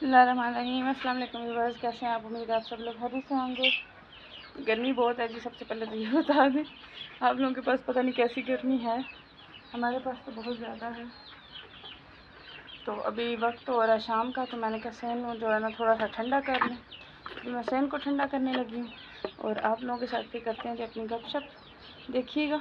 बिस्मिल्लाहिर्रहमानिर्रहीम। अस्सलाम वालेकुम व्यूअर्स, कैसे हैं आप? उम्मीद है आप सब लोग खैरियत से होंगे। गर्मी बहुत है जी। सबसे पहले तो ये बता दें, आप लोगों के पास पता नहीं कैसी गर्मी है, हमारे पास तो बहुत ज़्यादा है। तो अभी वक्त हो रहा है शाम का, तो मैंने कहा सहन जो है ना थोड़ा सा ठंडा कर लें। तो मैं सहन को ठंडा करने लगी हूँ और आप लोगों के साथ भी करते हैं कि अपनी गपशप देखिएगा।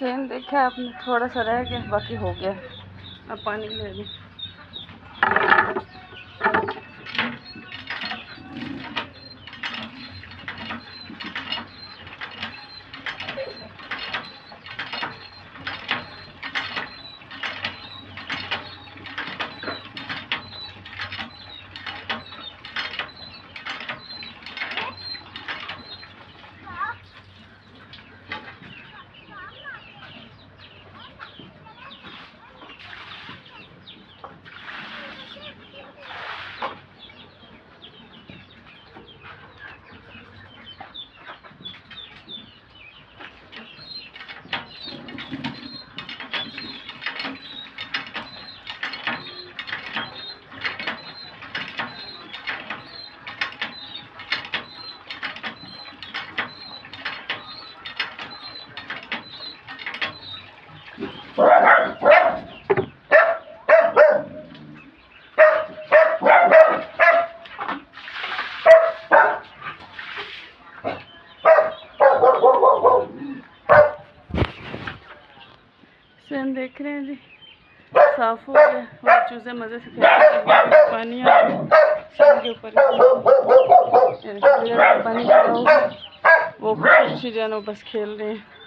सेम देखा आपने, थोड़ा सा रह गया, बाकी हो गया। अब पानी ले लूँ। डैम देख रहे हैं जी, साफ हो गया और चूजे मज़े से खेल रहे हैं। पानी आ गया के ऊपर, पानी गिरा होगा, वो खुशी जानो बस खेल रहे हैं।